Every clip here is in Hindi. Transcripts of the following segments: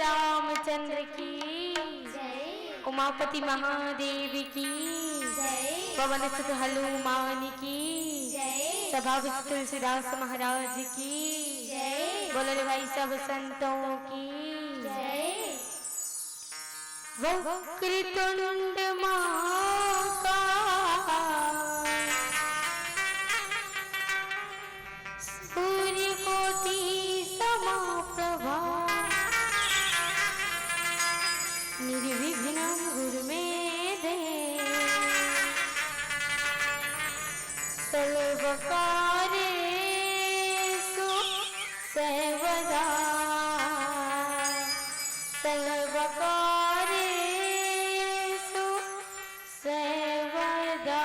रामचंद्र की जय, उमापति महादेव की जय, पवन सुत हनुमान की जय, सभापति तुलसीदास महाराज की जय, बोलो रे भाई सब संतों की जय। वक्रतुंड महाकाय सूर्यकोटि समप्रभा निर्विघ्नं कुरु मे देव सर्वकार्येषु सर्वदा सर्वकार्येषु सर्वदा।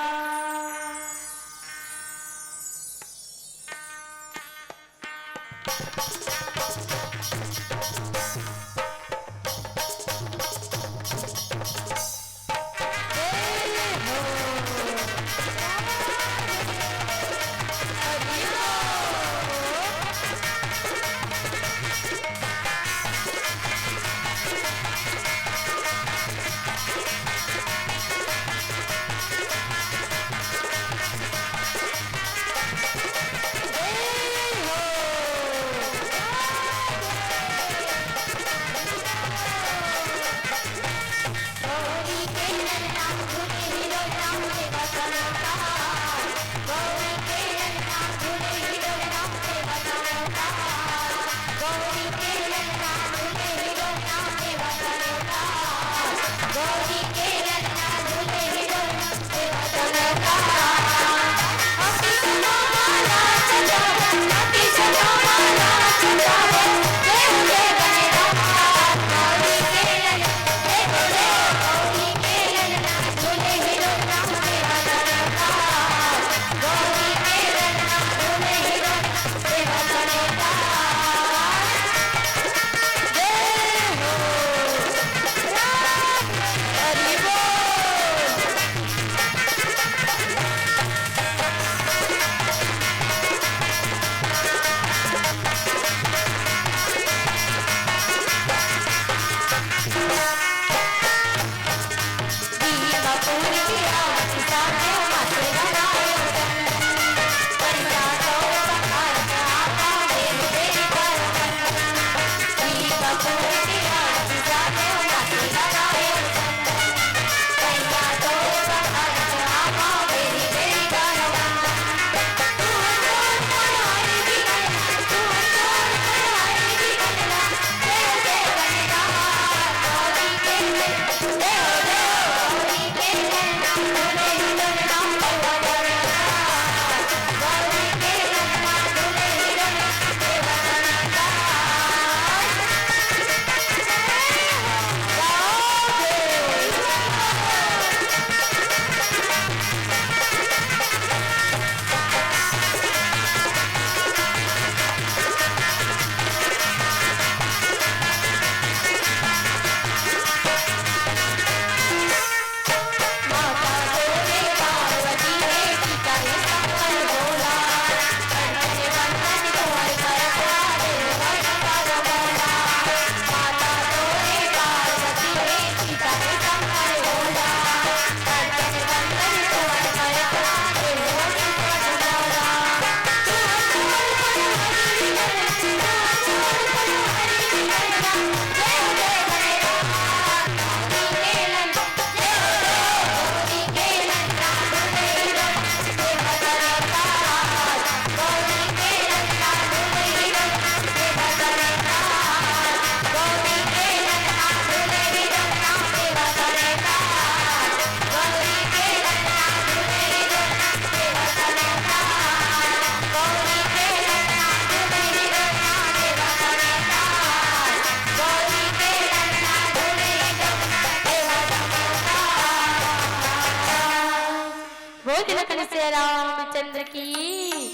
की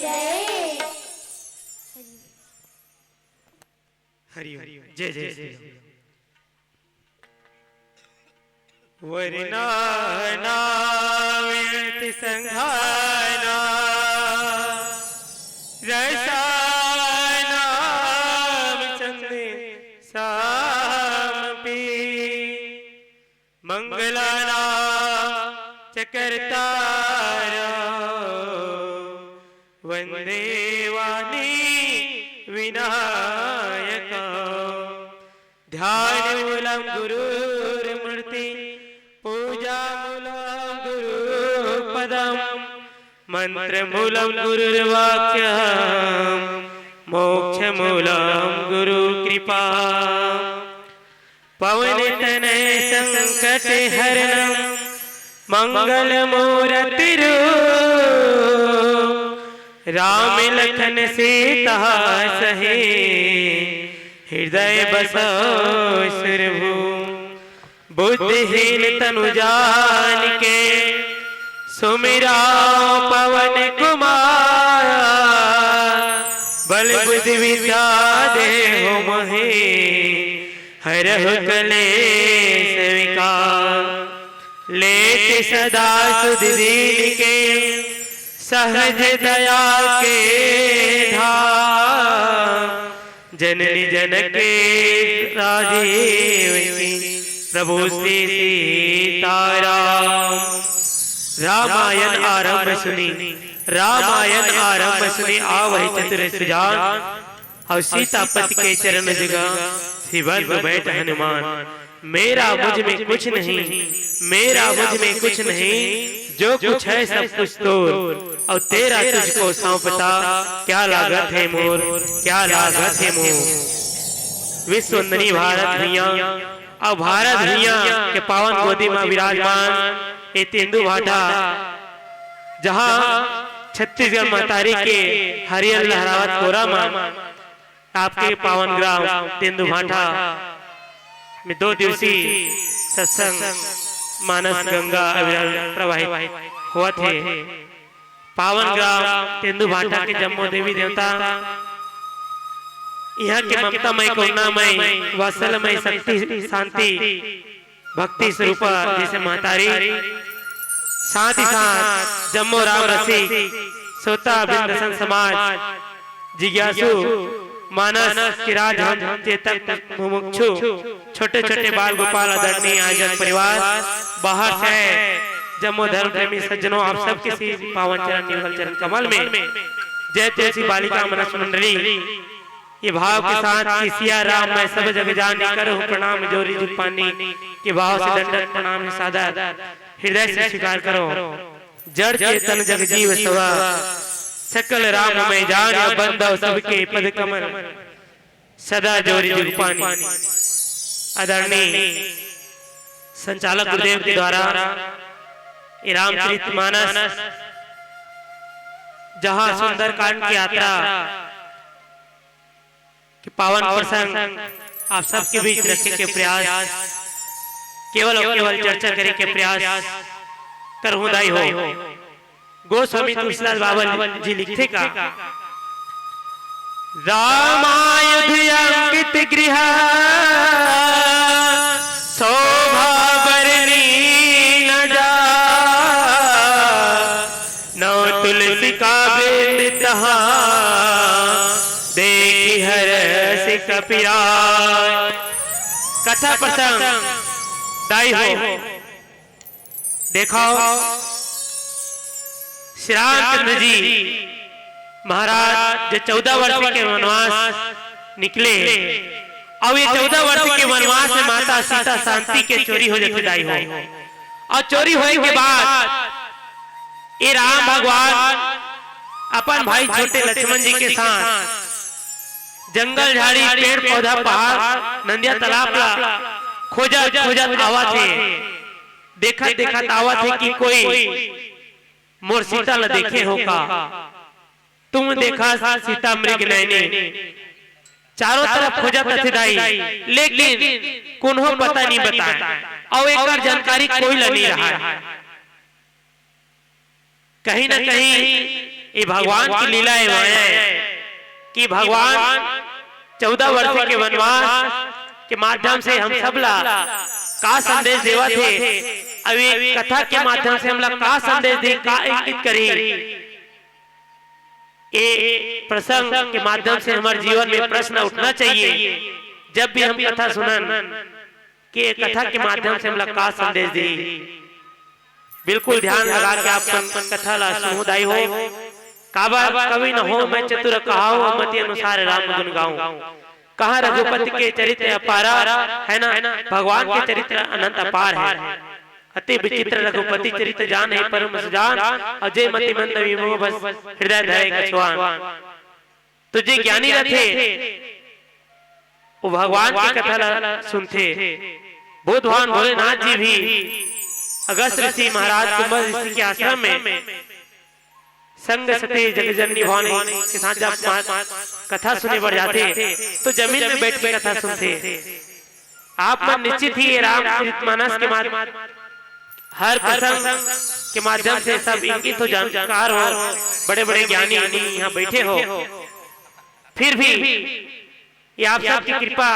जय। हरि जय जय जय। वरना नावेति संघाना रसाना चंदे सामपी मंगलाना चकरतारा वंदे वाणी विनायका ध्यान मूलम गुरुर्मूर्ति पूजा मूलम गुरुपदम मंत्र मूलम गुरुर्वाक्यम मोक्ष मूलम गुरु कृपा पवन तनय संकट हरणम मंगल मूर्ति राम लखन सीता सहे हृदय बसो सुरभु बुद्धिहीन तनु जान के सुमिरा पवन कुमार बल बुद्धि विद्या देहो मोहे हरहु कलेश विकार लेते सदा सुध दीन के सहज दया के धाम जननी जनके राजीव प्रभु श्री सीताराम। रामायण आरंभ सुनी रामायण आरंभ सुनी आवहि चतुर सुजान और सीतापति के चरण जगा शिवंग बैठ हनुमान। मेरा मुझ में कुछ नहीं मेरा मुझ में कुछ नहीं जो कुछ है सब कुछ तोर और तेरा तुझको सौंपता क्या लागत है मोर क्या लागत है मोर। विश्ववंदनी भारत भैया और भारत भैया के पावन गोदी में विराजमान ये तेंदु भाटा जहाँ छत्तीसगढ़ महतारी के हरियर लहरावत कोरा में आपके पावन ग्राम तेंदु भाटा में 2 दिवसीय सत्संग मानस गंगा प्रवाहित हुआ थे। पावन ग्राम तेंदु भाटा के जम्मो देवी देवता यहाँ के ममतामय करुणामय वात्सल्यमय शक्ति शांति भक्ति स्वरूपा जैसे महतारी साथ ही साथ जम्मो राम रसिक सोता बिंदसन समाज जिज्ञासु मानस किराज चेतक मुमुक्षु छोटे छोटे बाल गोपाल आदरणीय आयोजक परिवार बाहर से जम्मो धर्म प्रेमी सज्जनों आप सबके पावन चरण निर्मल चरण कमल में जय तुलसी बालिका मनस मंडली ये भाव के साथ कि सिया राम मैं सब जग जानी करो प्रणाम जोरी जुपानी के भाव से दंडक प्रणाम सादा हृदय से स्वीकार करो। जड़ चेतन जग जीव सवा सकल राम में जान बंदव सबके पद कमल सदा जोरी जुपानी। आदरणीय संचालक गुरुदेव के द्वारा रामचरितमानस जहां सुंदरकांड की यात्रा कि पावन प्रसंग आप सबके बीच रखने के प्रयास केवल और केवल चर्चा करे के प्रयास कर हुदाई हो। गोस्वामी तुलसीदास बाबा जी लिखते का रामायुध अंकित गृह शोभा बरनी न जा नौ तुलसी का वृंद तहां देखी हर कपिया। कथा प्रसंग दाई हो देखो श्री रामचंद्र जी महाराज जो 14 वर्ष के वनवास निकले और ये 14 वर्ष के वनवास में माता सीता शांति के चोरी हो जाती दाई हो और चोरी होने के बाद ये राम भगवान अपन भाई छोटे लक्ष्मण जी के साथ जंगल झाड़ी पेड़ पौधा पहाड़ नंदिया तालाब खोजा खोजा आवा थे देखा देखा आवा थे कि कोई मोर सीता ल देखे हो का तुम देखा सीता मृग नैने चारों तरफ खोजा थे दाई लेकिन कोनो पता नहीं बताया और एक बार जानकारी कोई ल नहीं रहा। कहीं ना कहीं ये भगवान की लीला है माया है कि भगवान 14 वर्ष के वनवास के माध्यम से हम सबला का संदेश देवा थे। अभी कथा के माध्यम से हमला का संदेश दे का इंगित करी। ये प्रसंग के माध्यम से हमारे जीवन में प्रश्न उठना चाहिए जब भी हम कथा सुनन कि कथा के माध्यम से हमला का संदेश दे। बिल्कुल ध्यान लगा के आप कथा ला समुदाय हो काबा कवि न हो मैं चतुर कहाऊं मति अनुसार राम गुण गाऊं। कहाँ रघुपति के चरित्र अपारा है ना, भगवान के चरित्र अनंत अपार है। अति विचित्र रघुपति चरित्र जान है परम सुजान अजय मति मंद विमोह बस हृदय धरे कछुआन। तो जे ज्ञानी रथे वो भगवान की कथा सुनते। बुद्धवान भोलेनाथ जी भी अगस्त ऋषि महाराज कुंभ ऋषि के आश्रम में संग सती जगजननी भवानी के साथ जब कथा सुने बढ़ जाते तो जमीन में बैठ के कथा सुनते। आप मन निश्चित ही रामचरितमानस के माध्यम हर प्रसंग के माध्यम से सब इंगित हो जानकार हो, बड़े बड़े ज्ञानी यहाँ बैठे हो। फिर भी ये आप सबकी कृपा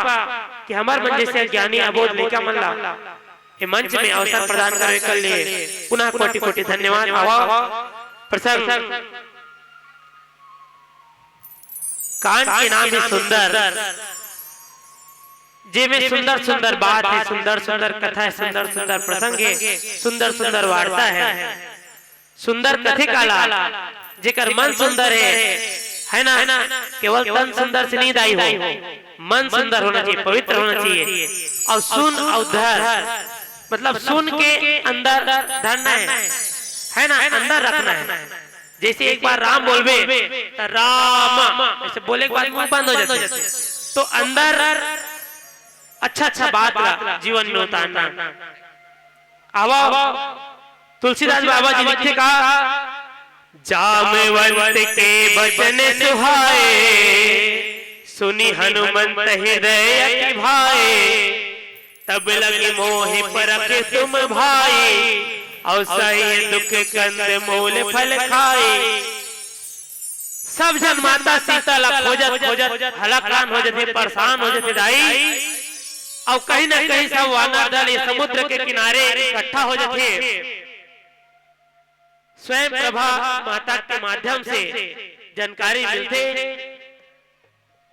कि हमारे मन जैसे ज्ञानी अबोध लेका मन ला ये मंच में अवसर प्रदान करने के लिए पुनः कोटि कोटि धन्यवाद। आवा प्रसंग कांड के नाम है सुंदर, जिसमें सुंदर सुंदर बात है, सुंदर सुंदर कथा है, सुंदर सुंदर प्रसंग है, सुंदर सुंदर वार्ता है। सुंदर कथे काला जेकर मन सुंदर है ना, केवल तन सुंदर से नहीं दाई हो, मन सुंदर होना चाहिए, पवित्र होना चाहिए। और सुन और धर मतलब सुन के अंदर धरना है ना, अंदर रखना है। जैसे एक बार राम बोलबे तो राम ऐसे बोले के बाद मुंह बंद हो जाते, तो अंदर अच्छा अच्छा बात जीवन में उतारना। आवा तुलसीदास बाबा जी लिखे कहा जामवंत के बचन सुहाए सुनी हनुमंत हृदय भाए तब लगे मोहि परखे तुम भाई और सही दुख कंद मूल फल खाए। सब जन माता सीता ला खोजत खोजत हलाकान हो जाते, परेशान हो जाते दाई। और कहीं ना कहीं सब वानर दल ये समुद्र के किनारे इकट्ठा हो जाते। स्वयं प्रभा माता के माध्यम से जानकारी मिलते,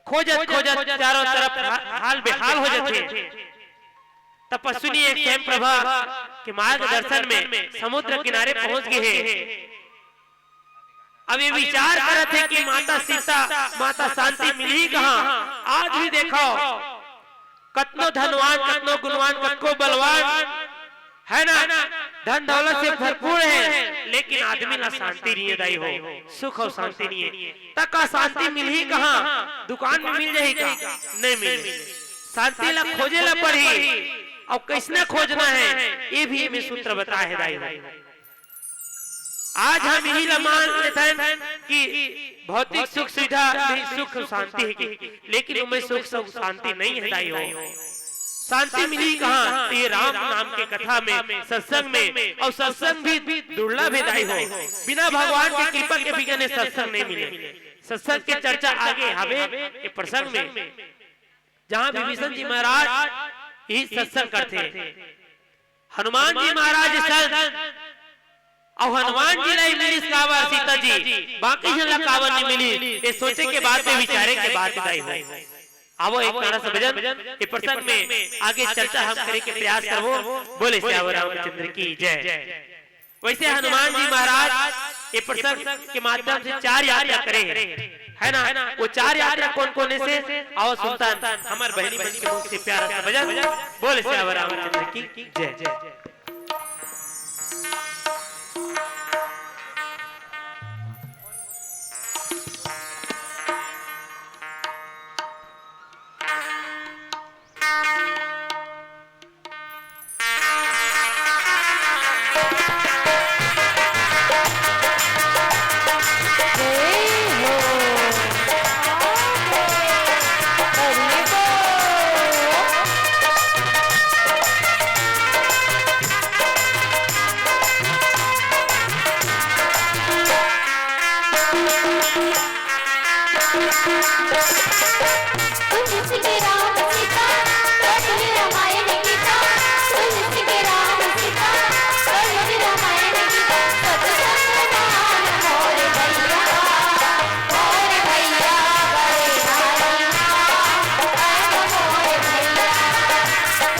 खोजत खोजत चारों तरफ हाल बेहाल हो जाते। तपस्विनी एक स्वयं प्रभा के मार्गदर्शन में समुद्र किनारे पहुंच गए हैं। अब ये विचार करते थे कि माता सीता माता शांति मिली कहाँ। आज भी देखो कतनो धनवान कतनो गुणवान कतनो बलवान है ना, धन दौलत से भरपूर है, लेकिन आदमी ना शांति नहीं दाई हो, सुख और शांति नहीं है। तक का शांति मिल ही कहाँ, दुकान में मिल जाएगा नहीं मिले। शांति ला खोजे ला पड़ी और कैसने खोजना है ये भी हमें सूत्र बताया है दाई। आज हम यही मान लेते हैं कि भौतिक सुख सुविधा भी सुख शांति है, लेकिन उनमें सुख शांति नहीं है दाई हो। शांति मिली कहाँ, ये राम नाम के कथा में सत्संग में, और सत्संग भी दुर्लभ है दाई हो। बिना भगवान की कृपा के बिना सत्संग नहीं मिले। सत्संग की चर्चा आगे हवे ये प्रसंग में जहाँ विभीषण जी महाराज यही सत्संग करते, हनुमान जी महाराज संत और हनुमान जी नहीं मिली कावर सीता जी, बाकी जन कावर नहीं मिली। ये सोचे के बाद में विचारे के बाद दाई हो। आवो एक गाना से भजन ये प्रसंग में आगे चर्चा हम करे के प्रयास करबो। बोले श्यावर रामचंद्र की जय। वैसे हनुमान जी महाराज ये प्रसंग के माध्यम से 4 यात्रा करे है ना। वो 4 यात्रा कौन कौन से आओ सुल्तान हमार बहनी बन के मुख से प्यारा सा भजन। बोले श्यावर रामचंद्र की जय। तुलसी के राम सीता पढ़ी रामायण गीता, तुलसी के राम सीता पढ़ी रामायण गीता, सत्संग मान मोर भैया बड़े नारी आए मोर भैया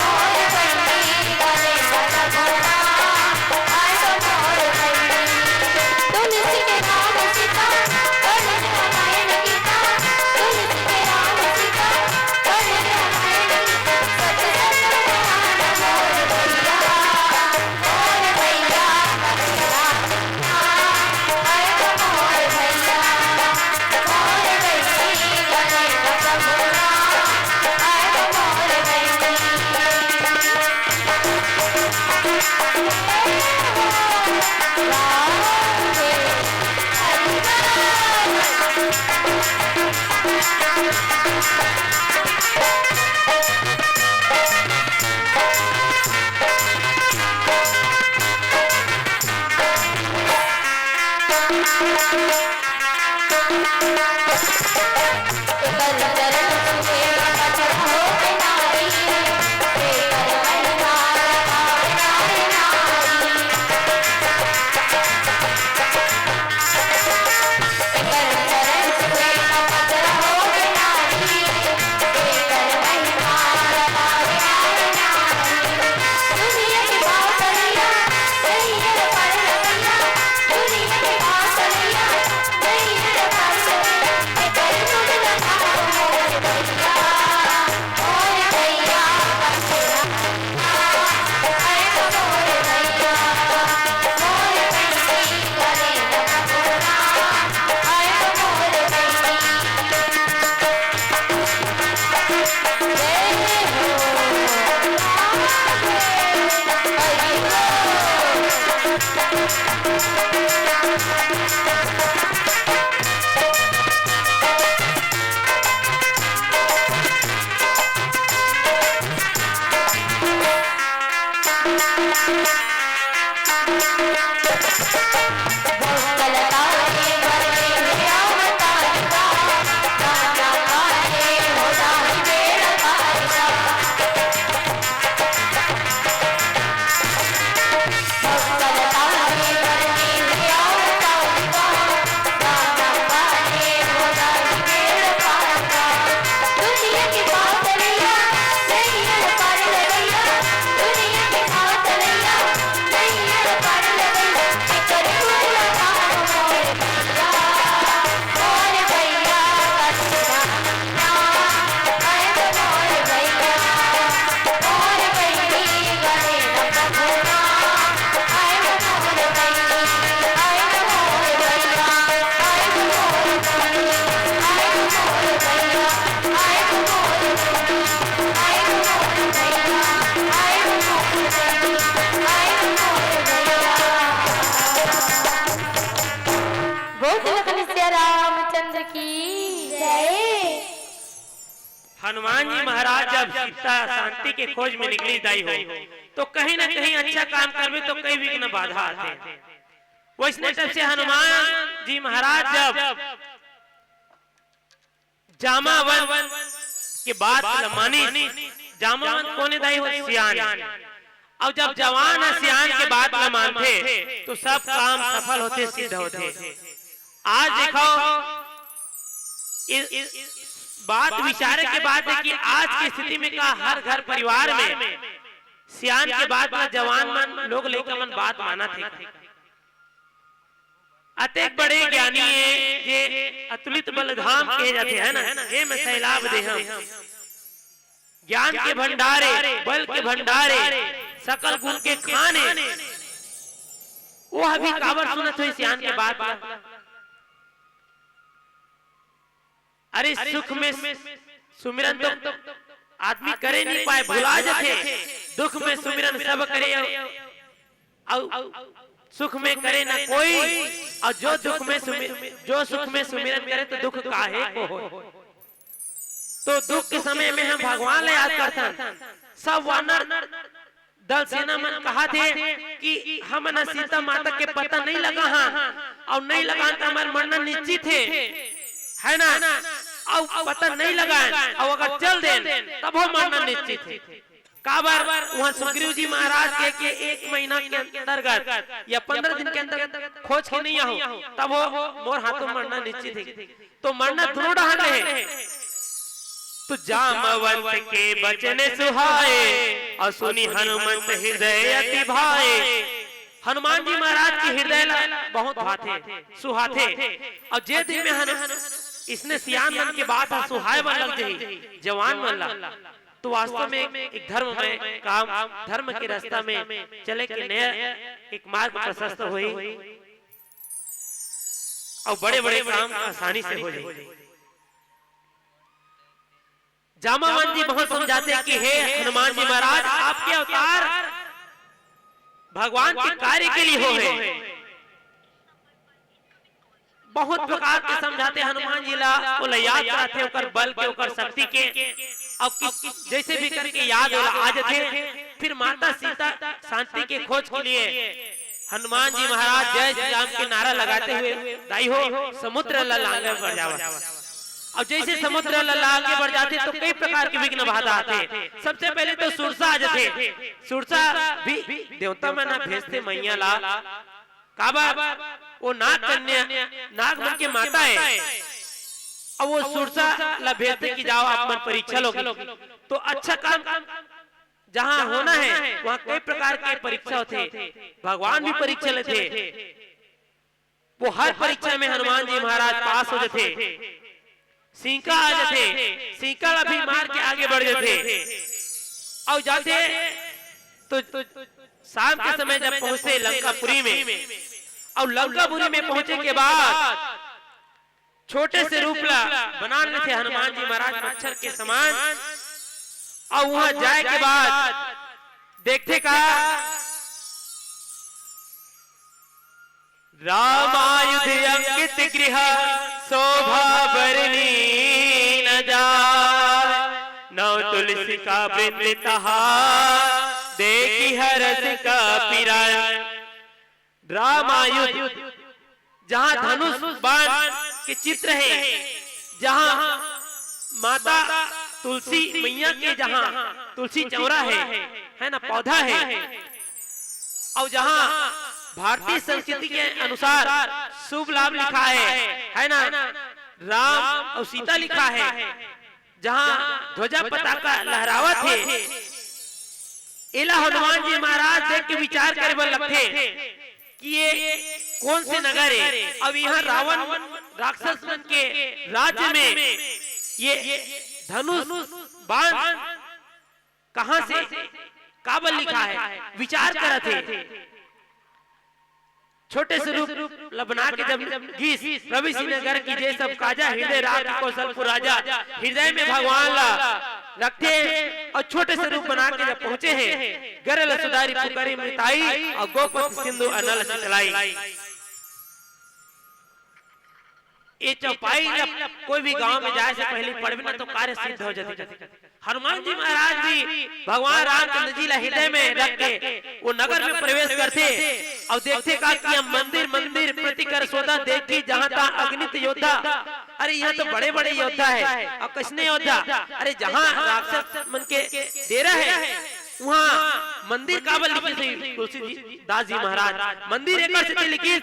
मोर बंदी गले सतगुणा आए मोर बंदी। तुलसी के राम सीता पढ़ी रामायण गीता, तुलसी के राम सीता पढ़ी रामायण गीता, सत्संग मान मोर भैया मोर भैया आए मोर भैया मोर बंदी गले सतगुणा आए मोर बंदी। रामचंद्र की जय। हनुमान जी महाराज जब सीता शांति के खोज में निकली दाई हो, तो कहीं ना कहीं अच्छा काम करवे तो कई विघ्न बाधा आते हैं। वैसने तब से हनुमान जी महाराज जब जामावन के बात मानी, जामावन कोने दाई हो सियान, और जब जवान है सियान के बात न मानते तो सब काम सफल होते सिद्ध होते। आज देखो बात विचार के बाद है कि आज की स्थिति में का हर घर परिवार में सियान के बाद जवान मन लोग लेकर मन बात माना थे। अतेक बड़े ज्ञानी है जे अतुलित बलधाम कहे जाते हैं ना, हे मैं सैलाब देहम, ज्ञान के भंडारे, बल के भंडारे, सकल गुण के खाने, वो अभी काबर सुनत हुई सियान के बाद। अरे सुख में सुमिरन तो आदमी करे नहीं पाए, भुला जाते, दुख में सुमिरन सब करे और सुख में करे ना कोई, और जो दुख में जो सुख में सुमिरन करे तो दुख काहे को हो। तो दुख के समय में हम भगवान ले याद करते, सब वानर दल सेना मन कहा थे कि हम न सीता माता के पता नहीं लगा हाँ और नहीं लगा तो हमारे मरना निश्चित है ना, और पता नहीं लगा और अगर चल दे तब वो मरना निश्चित है। काबर वहाँ सुग्रीव जी महाराज के 1 महीना के अंतर्गत या 15 दिन के अंदर खोज के नहीं आऊं तब वो मोर हाथों मरना निश्चित है। तो मरना दोनों डहान है। तो जामवंत के बचन सुहाए और सुनी हनुमंत हृदय अति भाए। हनुमान जी महाराज के हृदय बहुत भाते सुहाते और जे दिन में इसने सियान मन के बात सुहाए मन लग जाई जवान मन लग। तो वास्तव में एक धर्म में काम धर्म के रास्ता में चले के नया एक मार्ग प्रशस्त हुई और बड़े बड़े काम आसानी से हो जाए। जामवंत जी बहुत समझाते हैं कि हे हनुमान जी महाराज आपके अवतार भगवान के कार्य के लिए हो है। बहुत प्रकार के समझाते हनुमान जी ला वो याद कराते ओकर बल के ओकर शक्ति के और जैसे भी करके याद आज थे। फिर माता सीता शांति के खोज के लिए हनुमान जी महाराज जय श्री राम के नारा लगाते हुए दाई हो समुद्र लांगे बढ़ जावा। और जैसे समुद्र आगे बढ़ जाते तो कई प्रकार के विघ्न बाधा आते। सबसे पहले तो सुरसा आ जाते। सुरसा भी देवता में ना भेजते मैया ला काबा वो नाग कन्या नाग मन के माता है और वो सुरसा ला भेजते कि जाओ आप मन परीक्षा लोगे। तो अच्छा काम जहाँ होना है वहाँ कई प्रकार के परीक्षा होते। भगवान भी परीक्षा लेते। वो हर परीक्षा में हनुमान जी महाराज पास हो जाते। सीका आ जाते। सीका भी मार के आगे बढ़ जाते और जाते तो शाम के समय जब पहुंचे लंकापुरी में और लंकापुरी में पहुंचे के बाद छोटे से रूप ला बना लेते हनुमान जी महाराज मच्छर के समान। और वहां जाए के बाद देखते का रामायुध अंकित गृह शोभा बरनी न जाए। नौ तुलसी का वृंद तहा देखी हरस का पिराय। रामायुध जहाँ धनुष बाण के चित्र है, जहाँ माता तुलसी मैया के जहाँ तुलसी चौरा है ना पौधा है। और जहाँ भारतीय संस्कृति के अनुसार शुभ लाभ लिखा है ना राम और सीता लिखा है। जहाँ ध्वजा पताका लहरावत है। इला हनुमान जी महाराज देख के विचार करे बल लगते कि ये कौन से नगर है। अब यहाँ रावण राक्षस मन के राज्य में ये धनुष बाण कहां से काबल लिखा है विचार करते थे। छोटे से रूप बना के जब गीस रवि श्रीनगर की जय सब काजा हृदय राज कौशलपुर राजा हृदय में भगवान ला रखते हैं। और छोटे से रूप बना के जब पहुंचे हैं गरल सुधारी पुकारी मृताई और गोपति सिंधु अनल शीतलाई। ये चौपाई जब कोई भी गांव में जाए से पहले पढ़वे ना तो कार्य सिद्ध हो जाते। हनुमान जी महाराज भी भगवान रामचंद्र जी ला हृदय में रख के वो नगर में प्रवेश करते और देखते का कि हम मंदिर मंदिर प्रतिकर सौदा देखी जहाँ तहाँ अग्नित योद्धा। अरे यहाँ तो बड़े बड़े योद्धा है और किसने योद्धा। अरे जहाँ राक्षस मन के डेरा है वहाँ मंदिर काबल लिखी तुलसी दास जी महाराज मंदिर एक से लिखी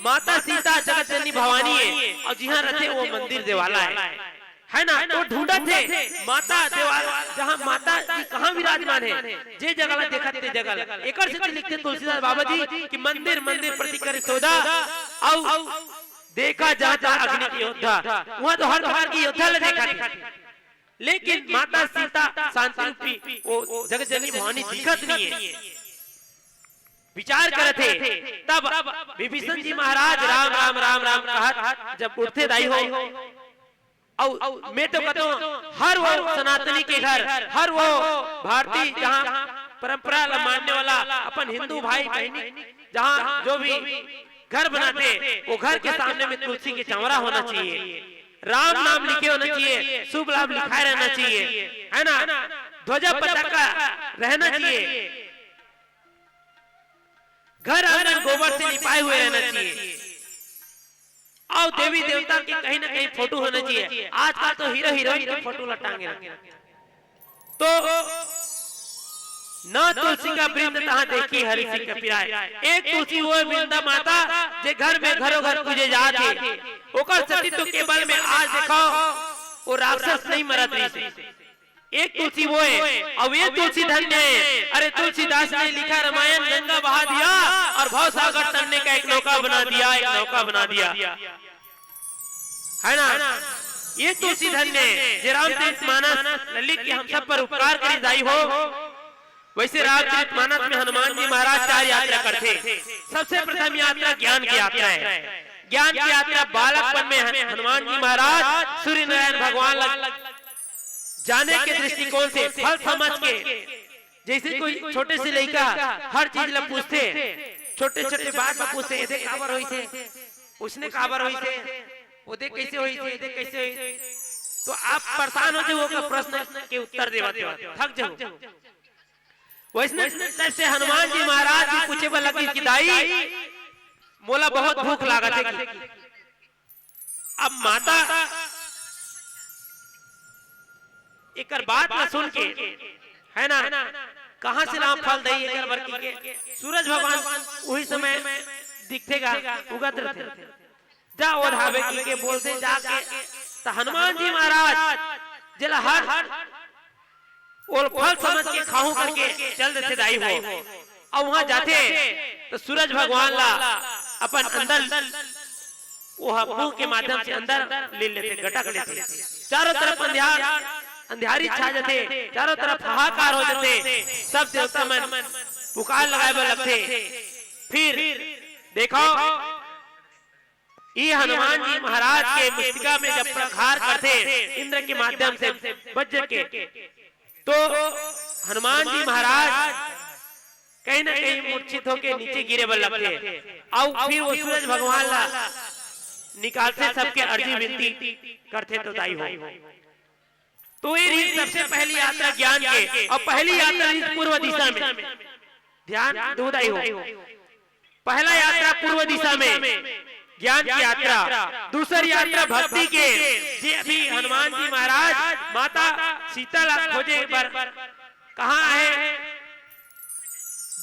माता सीता जगत जननी भवानी है। और जहाँ रहते वो मंदिर देवाला है ना। तो ढूंढा थे माता देवाला जहाँ माता जी कहाँ विराजमान है। जे जगह देखा ते जगह एक से लिखते तुलसीदास बाबा जी कि मंदिर मंदिर प्रतिकर सौदा और देखा जाता अग्नि की योद्धा। वहाँ तो हर प्रकार की योद्धा ले देखा लेकिन माता सीता शांति रूपी वो जगत जननी भवानी दिखत नहीं है। विचार करते तब विभीषण जी महाराज राम राम राम राम कहा जब उठते दाई हो। और मैं तो कहता हूँ हर वो सनातनी के घर हर वो भारतीय जहाँ परंपरा मानने वाला अपन हिंदू भाई बहनी जहाँ जो भी घर बनाते वो घर के सामने में तुलसी के चौरा होना चाहिए। राम नाम लिखे होना चाहिए। शुभ लाभ लिखा रहना चाहिए है ना। ध्वजा पताका रहना चाहिए। घर आंगन गोबर से लिपाए हुए रहना चाहिए और देवी देवता की कहीं ना कहीं फोटो होना चाहिए। आजकल तो हीरो हीरोइन की फोटो लटांगे रखे। तो न तुलसी का वृंद तहां देखी हरि सिंह का पिराए। एक तुलसी वो वृंदा माता जे घर में घरों घर पूजे जाते ओकर सतीत्व के बल में आज देखो वो राक्षस नहीं मरत रही। एक तुलसी वो है और ये तुलसी धन्य है। अरे तुलसीदास ने लिखा रामायण गंगा बहा दिया और भव सागर तरने का एक नौका बना दिया, एक नौका बना दिया, है ना। ये तुलसी धन्य है। जे रामचरितमानस ललित के हम सब पर उपकार करी दाई हो, वैसे रामचरितमानस में हनुमान जी महाराज 4 यात्रा करते। सबसे प्रथम यात्रा ज्ञान की यात्रा है। ज्ञान की यात्रा बालकपन में हनुमान जी महाराज सूर्य नारायण भगवान जाने के दृष्टिकोण से फल समझ के, जैसे कोई छोटे से लड़का हर चीज ला पूछते, छोटे छोटे बात ला पूछते, एदे काबर होई थे, उसने काबर होई थे, ओदे कैसे होई थे, एदे कैसे होई थे। तो आप परेशान हो जाओ का प्रश्न के उत्तर देवते थक जाओ। वैसे से हनुमान जी महाराज जी पूछे वाला की दाई मोला बहुत भूख लागत है। अब माता एक बात न सुन के, है ना, कहां से नाम फल दई एक बरकी के। सूरज भगवान वही समय दिखेगा उगत रहते। जा वो धावे की के बोलते जाके तो हनुमान जी महाराज जला हर और फल समझ के खाऊं करके चल देते दाई हो। और वहां जाते तो सूरज भगवान ला अपन अंदर वो मुंह के माध्यम से अंदर ले लेते, गटक लेते। चारों तरफ अंधियारी छा जाते, चारों तरफ हाहाकार हो जाते, सब देवता मन पुकार लगाए लगते। फिर देखो ये हनुमान जी महाराज के मस्तिका में जब प्रहार करते इंद्र के माध्यम से वज्र के, तो हनुमान जी महाराज कहीं ना कहीं मूर्छित होके नीचे गिरे बल लगते। और फिर वो सूरज भगवान ला निकालते, सबके अर्जी विनती करते तो दाई हो। तो ये सबसे पहली यात्रा ज्ञान के, और पहली यात्रा पूर्व दिशा में ध्यान दोदाई हो। पहला यात्रा पूर्व दिशा में ज्ञान की यात्रा। दूसरी यात्रा भक्ति के, जे अभी हनुमान जी महाराज माता सीता ला खोजे पर कहाँ है,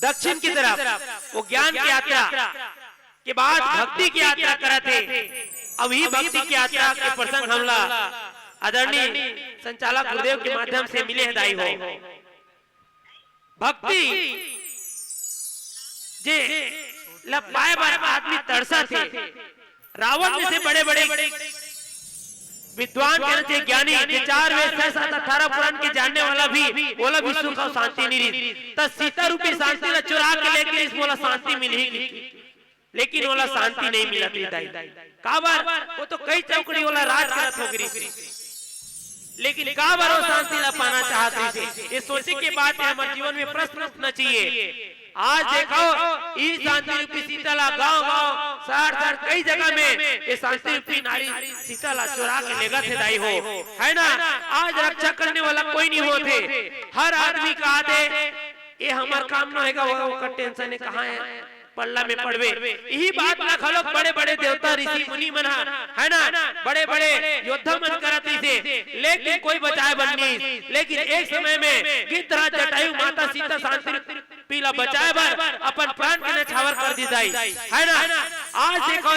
दक्षिण की तरफ। वो ज्ञान की यात्रा के बाद भक्ति की यात्रा करते। अब ही भक्ति की यात्रा के प्रसंग हमला आदरणीय संचालक गुरुदेव के माध्यम से मिले दाई हो। भक्ति जे लपाए बार आदमी तरसा थे। रावण जैसे बड़े बड़े विद्वान कहते ज्ञानी जे 4 वेद 6 7 18 पुराण के जानने वाला भी बोला विश्व का शांति नहीं रही। तो सीता रूपी शांति ला चुरा के लेके इस बोला शांति मिली, लेकिन बोला शांति नहीं मिला थी दाई। काबर वो तो कई चौकड़ी वाला राज करत हो गई, लेकिन काबर वो शांति ला पाना चाहते थे। ये सोचे के बाद हमारे जीवन में प्रश्न उठना चाहिए। आज देखो इस शांति रूपी सीताला गांव-गांव शहर कई जगह में ये शांति रूपी नारी सीताला चुरा के ले गए दाई हो, है ना। आज रक्षा करने वाला कोई नहीं होते। हर आदमी कहा दे ये हमार काम न होगा, वो का टेंशन है, कहाँ है पल्ला में पड़वे। यही बात ना खलो बड़े बड़े देवता ऋषि मुनि मन, है ना, बड़े बड़े योद्धा मन करती थे, लेकिन कोई बचाए बननी। लेकिन एक समय में गिद्धराज जटायु माता सीता शांति पीला बचाए बर अपन प्राण के छावर कर दी दाई, है ना। आज देखो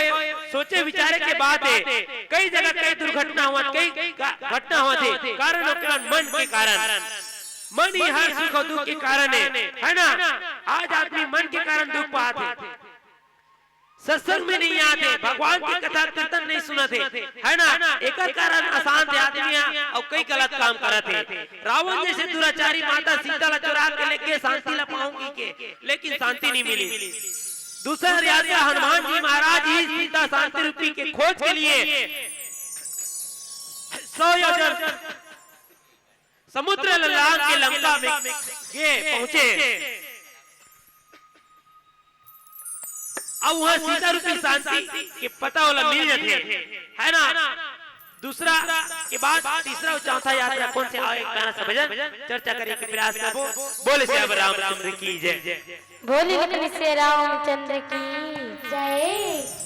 सोचे विचारे के बाद कई जगह कई दुर्घटना हुआ, कई घटना हुआ थे। कारण मन के कारण, मन ही हर सुख और दुख के कारण है ना। आज आदमी मन के कारण दुख पाते, सत्संग में नहीं आते, भगवान की कथा कीर्तन नहीं सुनते, है ना। एक कारण अशांत आदमी और कई गलत काम करते। रावण जैसे दुराचारी माता सीता ला चुरा के लेके शांति ला पाऊंगी के, लेकिन शांति नहीं मिली। दूसरा यात्रा हनुमान जी महाराज ही सीता शांति रूपी के खोज के लिए 100 योजन समुद्र ललाट के लंका में गए पहुंचे। अब वहां सीता रूपी शांति के पता वाला मिल जाते, है ना। दूसरा के बाद तीसरा और चौथा यात्रा कौन से आए गाना सा भजन चर्चा करने के प्रयास करबो। बोले श्री रामचंद्र की जय। बोले लखन श्री रामचंद्र की जय।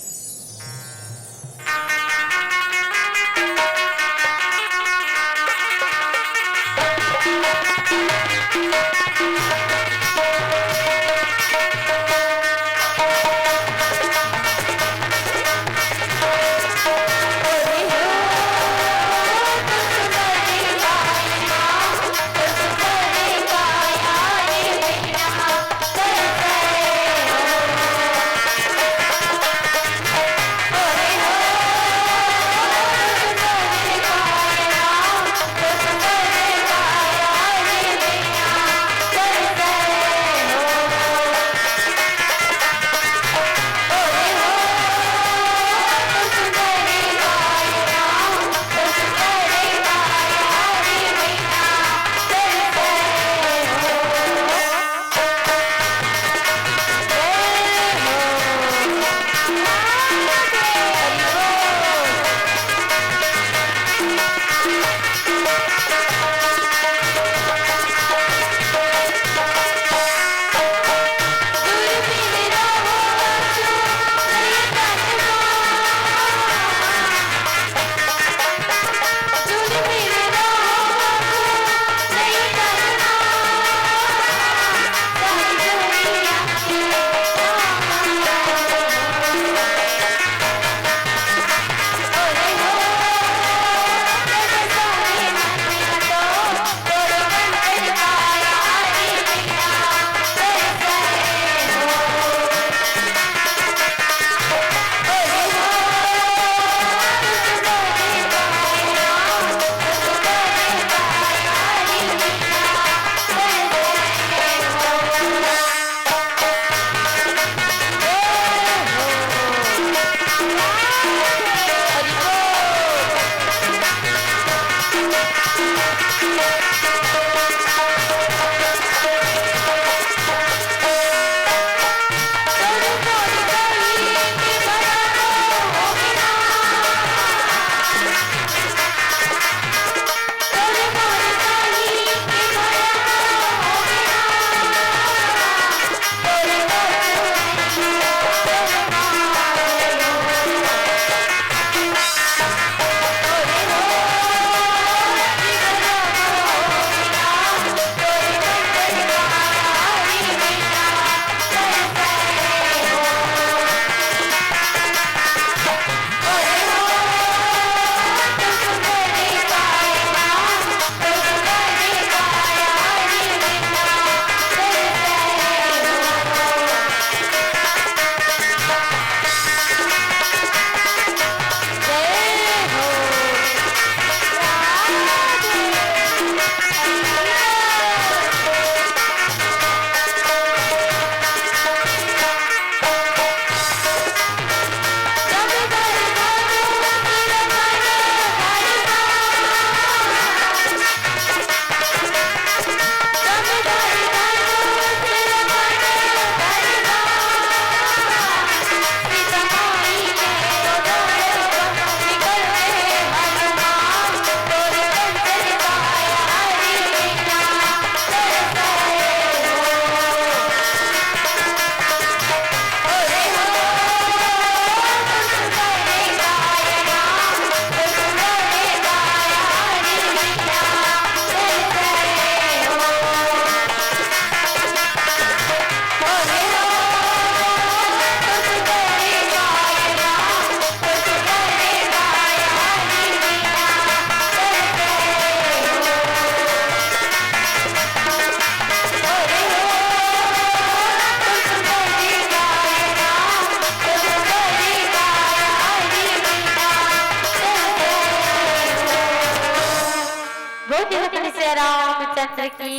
रामचंद्र की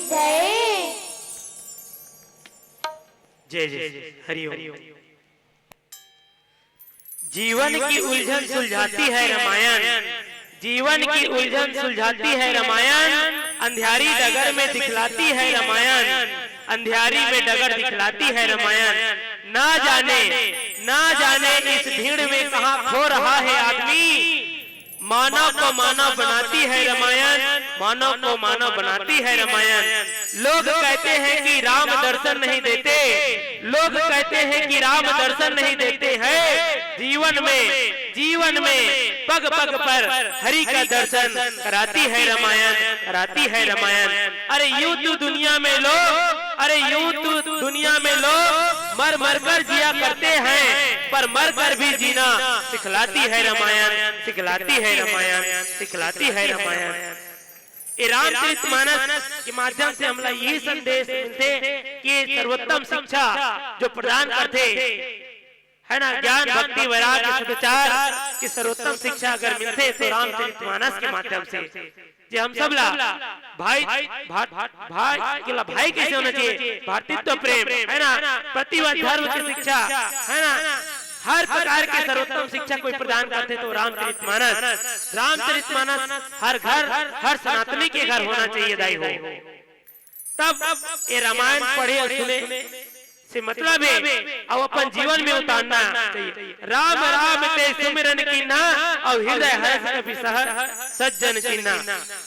जय। जय जय हरिओम। जीवन की उलझन सुलझाती है रामायण, जीवन की उलझन सुलझाती है रामायण, अंधियारी डगर में दिखलाती है रामायण, अंधियारी में डगर दिखलाती है रामायण। ना जाने इस भीड़ में कहां खो रहा है आदमी, मानव को मानव बनाती है रामायण, मानव को मानव बनाती है रामायण। लोग कहते हैं कि राम दर्शन नहीं देते, लोग कहते हैं कि राम दर्शन नहीं देते हैं। जीवन में पग पग पर हरि का दर्शन कराती है रामायण, कराती है रामायण। अरे यूं तो दुनिया में लोग, अरे यूं तो दुनिया में लोग मर मर कर जिया करते हैं, पर मर कर भी जीना सिखलाती है रामायण, सिखलाती है रामायण, सिखलाती है रामायण। रामचरितमानस के माध्यम से हमला यही संदेश मिलते कि सर्वोत्तम शिक्षा जो प्रदान करते है ना, ज्ञान भक्ति वैराग्य सदाचार की सर्वोत्तम शिक्षा अगर मिलते तो रामचरितमानस के माध्यम से। जे हम सब ला भाई भाई कैसे होना चाहिए, भातृत्व प्रेम है ना, प्रतिभा धर्म की शिक्षा है ना, हर प्रकार के सर्वोत्तम शिक्षा कोई प्रदान करते तो रामचरितमानस। रामचरितमानस हर घर, हर सनातनी के घर होना चाहिए दाई हो। तब ये रामायण पढ़े और सुने से मतलब है अब अपन जीवन में उतारना चाहिए। राम राम ते सुमिरन कीन्हा और हृदय हर्ष कपि सज्जन कीन्हा।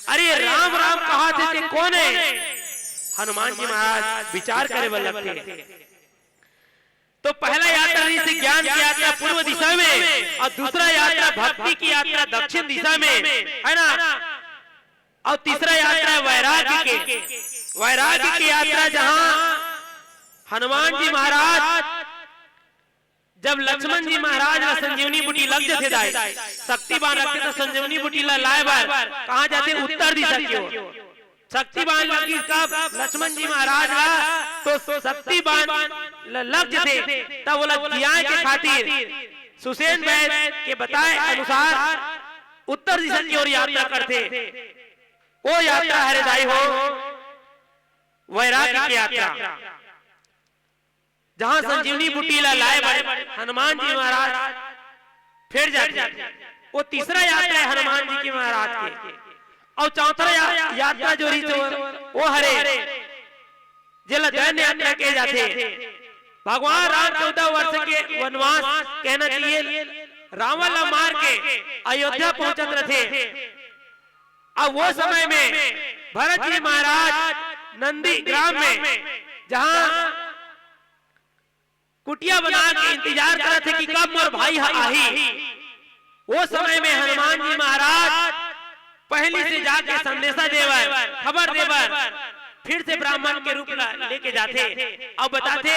अरे राम राम कहा थे कौन है? हनुमान जी महाराज विचार करे वाले लगते। तो पहला यात्रा से ज्ञान की यात्रा पूर्व दिशा में और दूसरा यात्रा भक्ति की यात्रा दक्षिण दिशा में है ना, और तीसरा यात्रा वैराग्य की यात्रा जहां हनुमान जी महाराज जब लक्ष्मण जी महाराज ला संजीवनी बूटी लग जाते दाई, शक्तिबान रखते तो संजीवनी बूटी ला लाए बार कहां जाते? उत्तर दिशा की ओर। शक्तिबान लगी कब? लक्ष्मण जी महाराज ला तो शक्तिबान लग जाते तब बोला न्याय के खातिर सुसेन वैद के बताए अनुसार उत्तर दिशा की ओर यात्रा करते। वो यात्रा हरिदाई हो वैराग्य की यात्रा, जहां संजीवनी बूटी ला लाए बड़े हनुमान जी महाराज फिर जाते। वो तीसरा यात्रा है हनुमान जी के महाराज के। और चौथा यात्रा जो रही वो हरे जिला दैन्य यात्रा के जाते। भगवान राम 14 वर्ष के वनवास कहना चाहिए रावण ला मार के अयोध्या पहुंचत रहे। अब वो समय में भरत जी महाराज नंदी ग्राम में जहां कुटिया बना के इंतजार कर रहे थे कि कब मोर भाई आही, वो समय में हनुमान जी महाराज पहले से जाके संदेशा देवर खबर देवर फिर से ब्राह्मण के रूप लेके जाते और बताते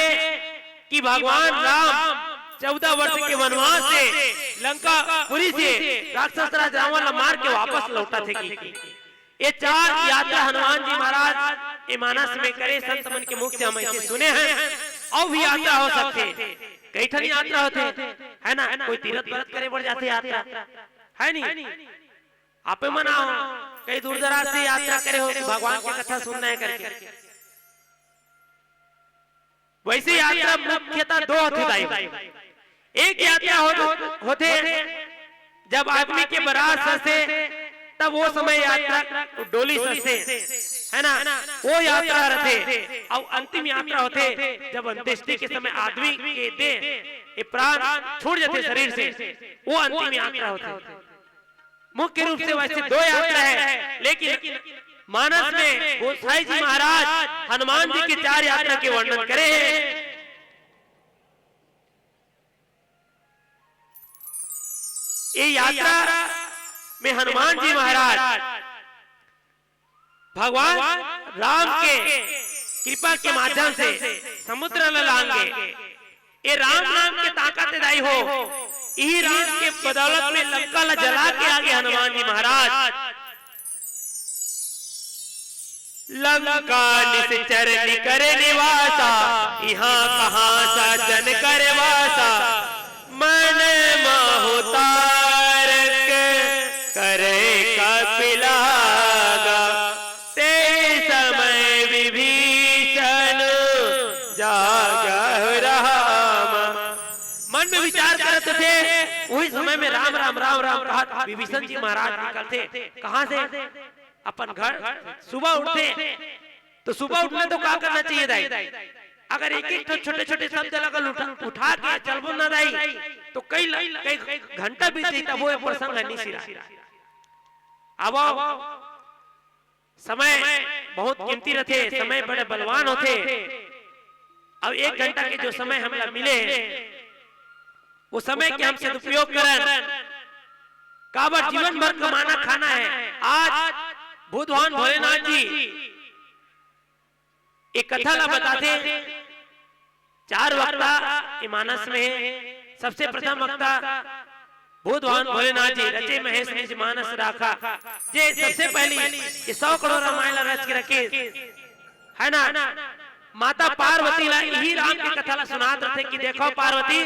कि भगवान राम 14 वर्ष के वनवास से लंका पुरी से राक्षस राज रावण मार के वापस लौटा थे। ये 4 यात्रा हनुमान जी महाराज मानस में करे, संत मन के मुख से हम ऐसे सुने हैं। और भी यात्रा हो सकते, कई ठन यात्रा होते है ना, कोई तीर्थ व्रत करे बढ़ जाते यात्रा है नहीं, आप मनाओ कई दूर दराज से यात्रा करे हो भगवान की कथा सुनना है करके। वैसे यात्रा मुख्यतः 2 होते। एक यात्रा होते जब आदमी के बारात से तब वो समय यात्रा डोली से है ना, वो यात्रा रहते। और अंतिम यात्रा होते जब अंत्येष्टि के समय आदमी के देह प्राण छूट जाते शरीर से, वो अंतिम यात्रा होते। मुख्य रूप से वैसे 2 यात्रा है, लेकिन मानस में गोसाई जी महाराज हनुमान जी की 4 यात्रा के वर्णन करे हैं। ये यात्रा में हनुमान जी महाराज भगवान राम के कृपा के माध्यम से समुद्र लांगे। ये राम नाम के ताकत दाई हो, यही राम के बदौलत में लंका ला जला के आगे हनुमान जी महाराज लंका निश्चर करे निवासा, यहाँ कहाँ सा जन करे वासा, मन महोतार करे कपिलागा, ते समय विभीषण जागह राम। मन में विचार करते थे, वही समय में राम राम राम राम कहा विभीषण जी महाराज निकलते कहां से? अपन घर। सुबह उठते तो सुबह उठने तो क्या करना चाहिए दाई? अगर एक तो छोटे छोटे शब्द लगल उठा के चलबो ना दाई तो कई घंटा बीते तब वो प्रसंग नहीं सिरा अब समय बहुत कीमती रहते, समय बड़े बलवान होते। अब 1 घंटा के जो समय हमें मिले वो समय के हम सदुपयोग करें। काबर जीवन भर कमाना खाना है। आज भगवान भोलेनाथ जी एक कथा ला बताते। 4 वक्ता मानस में है। सबसे प्रथम वक्ता भगवान भोलेनाथ जी रचे महेश निज मानस राखा। जे सबसे पहली 100 करोड़ रामायण रच के रखे है ना। माता पार्वती ला यही राम की कथा ला सुनाते थे कि देखो पार्वती,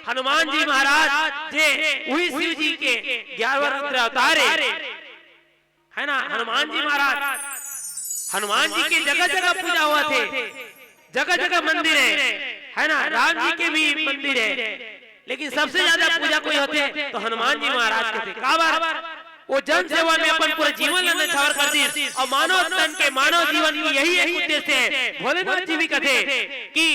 हनुमान जी महाराज जे वही शिव जी के 11वें रुद्र अवतार है ना। हनुमान जी महाराज, हनुमान जी की जगह जगह पूजा हुआ थे, जगह जगह मंदिर है ना। राम जी के भी मंदिर है, लेकिन सबसे ज्यादा पूजा कोई होते तो हनुमान जी महाराज के थे। काबर वो जन सेवा में अपन पूरे जीवन न्यौछावर कर दी। और मानव तन के मानव जीवन की यही एक उद्देश्य है। भोलेनाथ जी भी कहते कि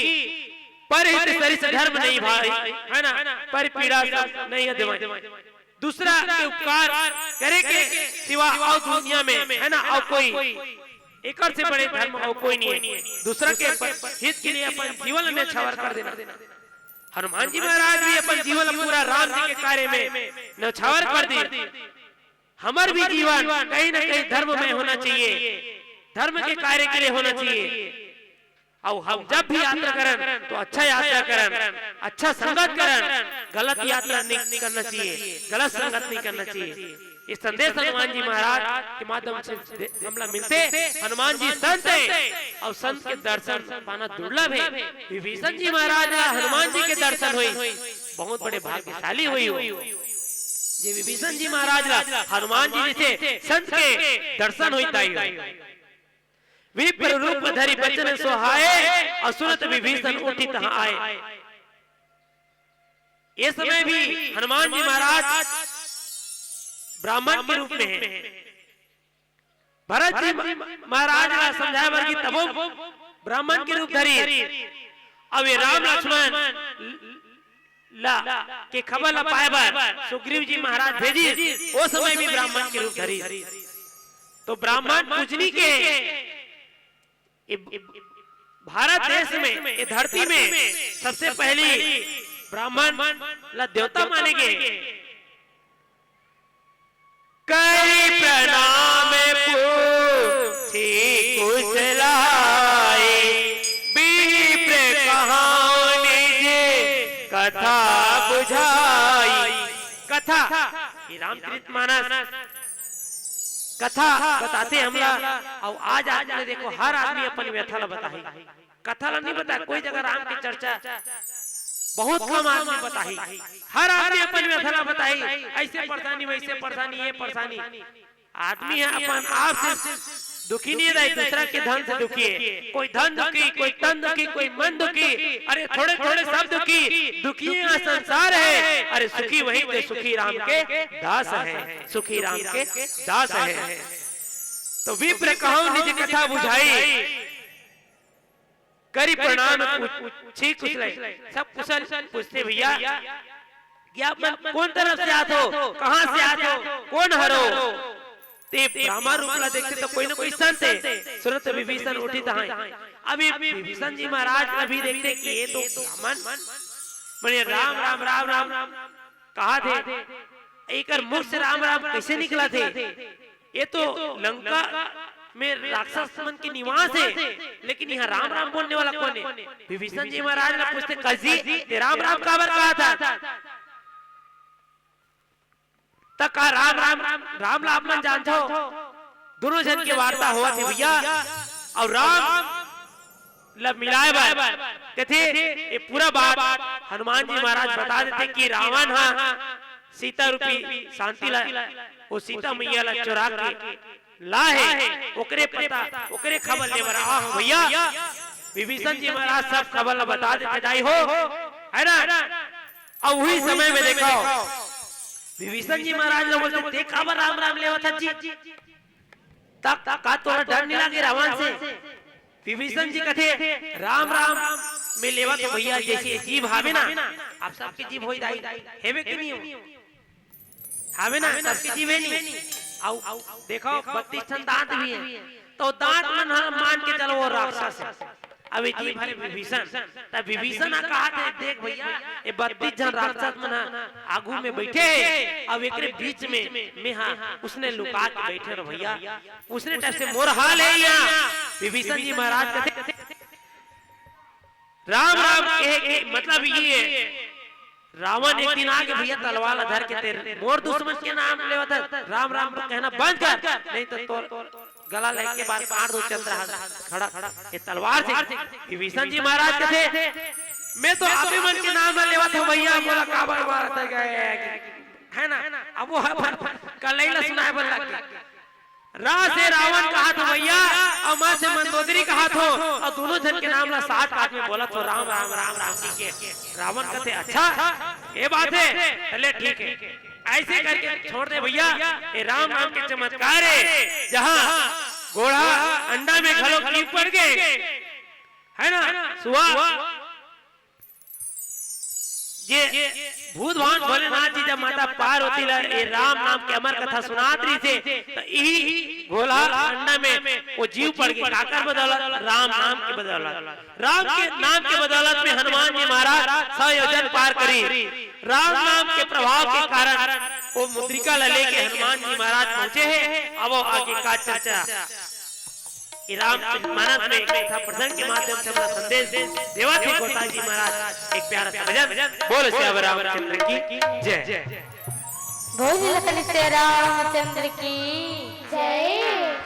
परहित सरिस धर्म नहीं भाई है ना, पर पीड़ा नहीं है। दूसरा के उपकार करे के सिवा और दुनिया में है ना और कोई एक से बड़े धर्म और कोई नहीं है। दूसरा के हित के लिए अपन जीवन न्यौछावर कर देना। हनुमान जी महाराज भी अपन जीवन पूरा राम जी के कार्य में न्यौछावर कर दी। हमार भी जीवन कहीं ना कहीं धर्म में होना चाहिए, धर्म के कार्य के लिए होना चाहिए। और हम जब भी यात्रा करें तो अच्छा यात्रा करें, अच्छा संगत करें, गलत यात्रा नहीं करना चाहिए, गलत संगत नहीं करना चाहिए। इस संदेश हनुमान जी महाराज के माध्यम से हमला मिलते। हनुमान जी संत है और संत के दर्शन पाना दुर्लभ है। विभीषण जी महाराज हनुमान जी के दर्शन हुई, बहुत बड़े भाग्यशाली हुई। जे विभीषण जी महाराज हनुमान जी से संत के दर्शन हुई। विप्र रूप धरि बचन सोहाए, असुरत विभीषण उठी तहां आए। ये समय भी हनुमान जी महाराज ब्राह्मण के रूप में है। भरत जी महाराज का समझाया वर्गी तबो ब्राह्मण के रूप धरी। अब ये राम लक्ष्मण ला के खबर ला पाए बार सुग्रीव जी महाराज भेजी, वो समय भी ब्राह्मण के रूप धरी। तो ब्राह्मण पूजनी के भारत देश में, ये धरती में सबसे पहली ब्राह्मण ला देवता माने गए। करी प्रणाम पूछी कुशलाए, विप्र कहां निज कथा बुझाई। कथा ये रामचरितमानस कथा बताते हमला। और आज आपने देखो हर आदमी अपन व्यथा ला बताही, कथा ला नहीं बता। कोई जगह राम की चर्चा बहुत कम आदमी बताही, हर आदमी अपन व्यथा ला बताही। ऐसे परेशानी, वैसे परेशानी, ये परेशानी। आदमी है अपन आप से दुखी नहीं रहे, दूसरा के धन से दुखी है। कोई धन दुखी, कोई तन दुखी, कोई मन दुखी, अरे थोड़े थोड़े सब दुखी। दुखी संसार है, अरे सुखी वही तो सुखी राम के दास है, सुखी राम के दास है। तो विप्र कहूं निज कथा बुझाई, करी प्रणाम पूछी कुशल। सब कुशल पूछते भैया कौन तरफ से आते हो, कहां से आते हो, कौन हरो। ब्राह्मण रूप ला देखते तो कोई ना कोई संत है। सुरत विभीषण उठी तहां। अभी विभीषण जी महाराज अभी देखते कि ये तो ब्राह्मण बने राम राम राम राम कहा थे, एक मुख से राम राम कैसे निकला थे। ये तो लंका में राक्षस मन के निवास है, लेकिन यहाँ राम राम बोलने वाला कौन है। विभीषण जी महाराज ने पूछते कजी राम राम काबर कहा था। तक राम राम राम राम मन जानते हो। दोनों जन की वार्ता हुआ थी भैया। और राम लब मिलाए कहते ये पूरा बात हनुमान जी महाराज बता देते कि रावण हाँ सीता रूपी शांति ला, वो सीता मैया ला चुरा के ला है। ओकरे पता, ओकरे खबर ले बरा भैया। विभीषण जी महाराज सब खबर ला बता देते जाई हो है ना। और वही समय में देखो विभीषण जी महाराज लोग बोलते देखा राम राम लेवा था जी। तक का तोरा डर नहीं लगे रावण से। विभीषण जी कहते राम राम में लेवा तो भैया जैसे जीव हावे ना, आप सबके जीव होई दाई हेवे कि नहीं हो, हावे ना सबके जीव है नहीं। आओ देखो 32 ठन दांत भी है, तो दांत मन मान के चलो वो राक्षस है। अब जी भरे विभीषण, तब विभीषण कहा थे देख भैया ये 32 जन राक्षस मन आगू में बैठे, अब एकरे बीच में हाँ उसने लुका के बैठे रहो भैया, उसने टाइप से मोर हाल है यहाँ। विभीषण जी महाराज कहते राम राम के मतलब ये रावण एक दिन आके भैया तलवार धर के तेरे मोर दुश्मन के नाम लेवत राम राम कहना बंद कर, नहीं तो तोर गला लग के बाद काट दो चल रहा खड़ा ये तलवार से। विभीषण जी महाराज कहते मैं तो आप ही मन के नाम न लेवत हूं भैया, बोला काबर मारत है ना। अब वो कलैला सुनाए बन लग रा से रावण कहा था भैया और मां से मंदोदरी कहा था, और दोनों जन के नाम ला 60 काट में बोला तो राम राम राम राम के रावण कहते अच्छा ये बात है, चले ठीक है ऐसे करके छोड़ दे भैया। ये राम नाम के चमत्कार है, जहाँ घोड़ा अंडा में घलो कीप पड़ गए है ना सुहा ये भूत भान भोलेनाथ जी जब माता पार्वती ला ये राम नाम के अमर कथा सुनात रही थे, तो यही घोड़ा अंडा में वो जीव पड़ गए काकर बदौलत राम नाम के बदौलत। राम के नाम के बदौलत में हनुमान जी महाराज 100 योजन पार करी। राम नाम के प्रभाव के कारण वो मुद्रिका लेके हनुमान जी महाराज पहुंचे हैं। अब वो आगे का चर्चा राम मानस में एक कथा प्रसंग के माध्यम से अपना संदेश देवा थे गोसाई जी महाराज। एक प्यारा सा भजन बोल श्री रामचंद्र की जय, बोल लखन से रामचंद्र की जय। जय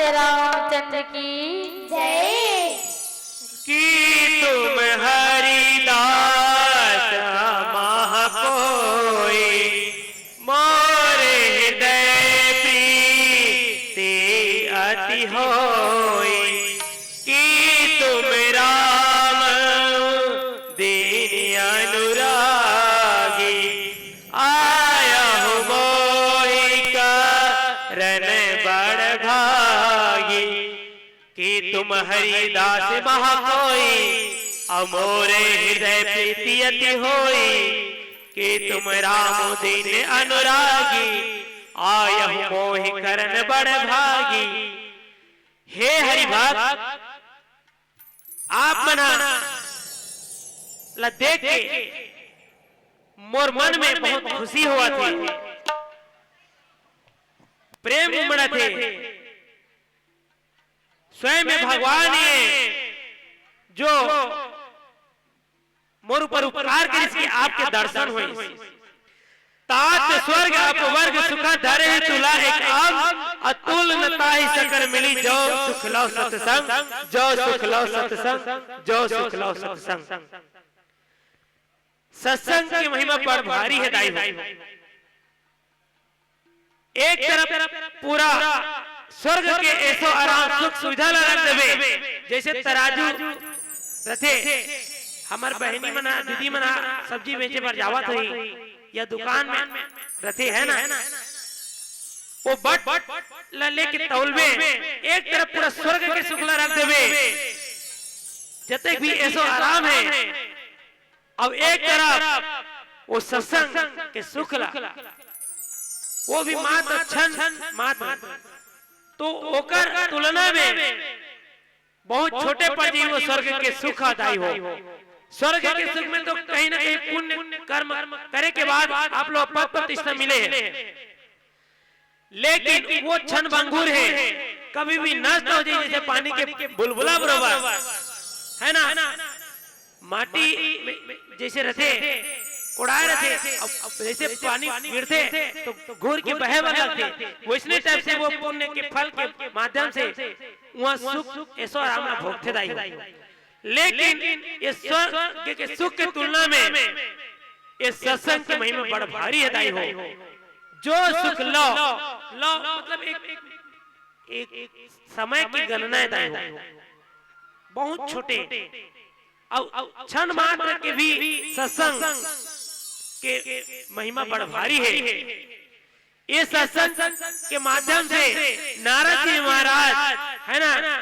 श्री रामचंद्र की जय। कि तुम हरिदास महा कोई मोरे हृदय प्रीति अति होई। कि तुम राम दीन अनुरागी आया हो मोहि करन बड़ भागी। कि तुम हरिदास महा कोई अमोरे हृदय प्रीति अति होई। कि तुम राम दीन अनुरागी आयहु मोहि करन बड़ भागी। हे हरि भक्त आप मना ला देख के मोर मन में बहुत खुशी हुआ थी, प्रेम उमड़ा थे। स्वयं में भगवान ये जो मोर ऊपर उपकार करी कि आपके दर्शन हुए। तात स्वर्ग अपवर्ग सुख धरे तुला एक अब अतुल नताहि सकल मिली। जो सुख लो सत्संग, जो सुख लो सत्संग, जो सुख लो सत्संग। सत्संग की महिमा पर भारी है दाई भाई। एक तरफ पूरा स्वर्ग के ऐसो आराम सुख सुविधा लगा देवे, जैसे तराजू रथे। हमार बहनी मना दीदी मना सब्जी बेचे पर जावत हुई या दुकान में रथे है ना, वो बट लेके तौल में एक तरफ पूरा स्वर्ग के सुखला रख देवे, जते भी ऐसो आराम है। अब एक तरफ वो सत्संग के सुखला, वो भी मात्र क्षण मात्र, तो ओकर तुलना में बहुत छोटे पर जी वो स्वर्ग के सुख आदाई हो। स्वर्ग के सुख में तो कहीं ना कहीं पुण्य कर्म करे के बाद आप लोग पद प्रतिष्ठा मिले हैं, लेकिन वो क्षण भंगुर है, कभी भी नष्ट हो जाए। जैसे पानी के बुलबुला बरोबर है ना, माटी जैसे रहते उड़ाए रहते, अब जैसे पानी गिरते तो घूर के बहे लगते, वैसने टाइप से वो पुण्य के फल के माध्यम से वहाँ सुख ऐसा आराम भोगते दाई। लेकिन ये स्वर्ग के सुख के तुलना में ये सत्संग की महिमा बड़ भारी है दाई हो। जो सुख लो मतलब एक समय की गणना है दाई हो, बहुत छोटे क्षण मात्र के भी सत्संग के महिमा बड़ भारी है। ये सत्संग के माध्यम से नारद जी महाराज है ना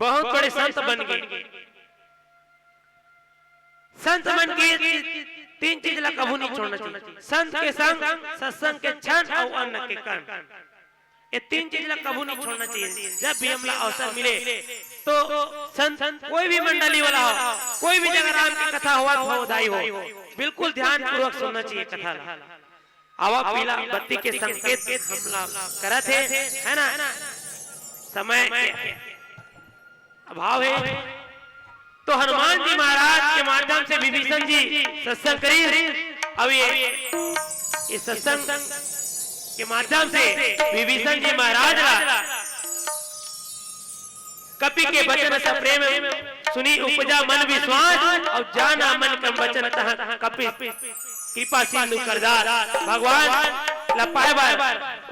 बहुत बड़े संत बन गए। संत बन के तीन चीज ला कभू नहीं छोड़ना चाहिए। संत के संग, सत्संग के क्षण और अन्न के कण, ये तीन चीज ला कभू नहीं छोड़ना चाहिए। जब भी हमला अवसर मिले तो संत कोई भी मंडली वाला हो, कोई भी जगह राम की कथा हुआ होदाई हो, बिल्कुल ध्यान पूर्वक सुनना चाहिए कथा। आवा पीला बत्ती के संकेत हमला करा थे है ना, समय अभाव है तो हनुमान जी महाराज के माध्यम से विभीषण जी सत्संग करी। अब ये सत्संग के माध्यम से विभीषण जी महाराज कपि के वचन से प्रेम सुनी उपजा मन विश्वास, और जाना मन का वचन तह कपि कृपा सिंधु करदार। भगवान लपाए बार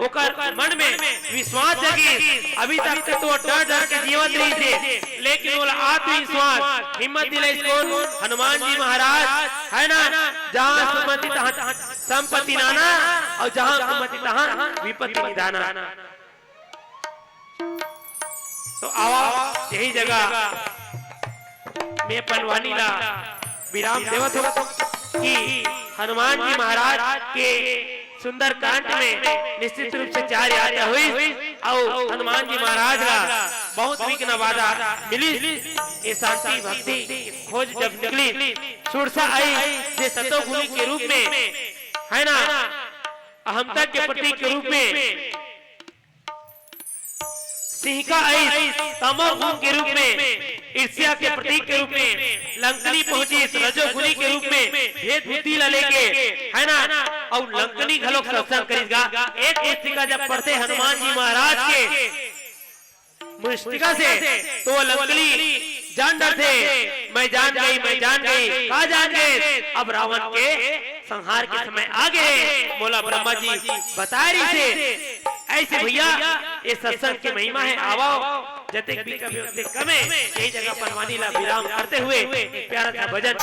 ओकर मन में विश्वास जगी। अभी तक तो डर के जीवन रही थे, लेकिन वो आत्मविश्वास हिम्मत दिले कौन? हनुमान जी महाराज है ना। जहाँ सुमति तहाँ संपत्ति नाना, और जहाँ सुमति तहाँ विपत्ति निदाना। तो आवा यही जगह में पनवानी ला विराम देवत हो कि हनुमान जी महाराज के सुंदर कांड में निश्चित रूप से 4 यात्रा हुई, और हनुमान जी महाराज का बहुत वीक नवादा मिली। ये शांति भक्ति खोज जब निकली, सुरसा आई जे सतोगुणी के रूप में है ना, अहमता के प्रतीक के रूप में, सिंहिका आई तमोगुण के रूप में, ईर्ष्या के प्रतीक के रूप में, लंकनी पहुंची रजोगुणी के रूप में, भेद बुद्धि ला लेके है ना, और लंकनी घलोक सत्संग करेगा। एक पुस्तिका जब पढ़ते हनुमान जी महाराज के मुष्टिका से, तो वो लंगली जान डर थे। मैं जान गई, मैं जान गई, कहा जान गए? अब रावण के संहार के समय आ गए। बोला ब्रह्मा जी बताए रही से ऐसे भैया ये सत्संग की महिमा है। आवाओ जते भी कभी उतने कमे यही जगह पर वानीला विराम करते हुए एक प्यारा सा भजन।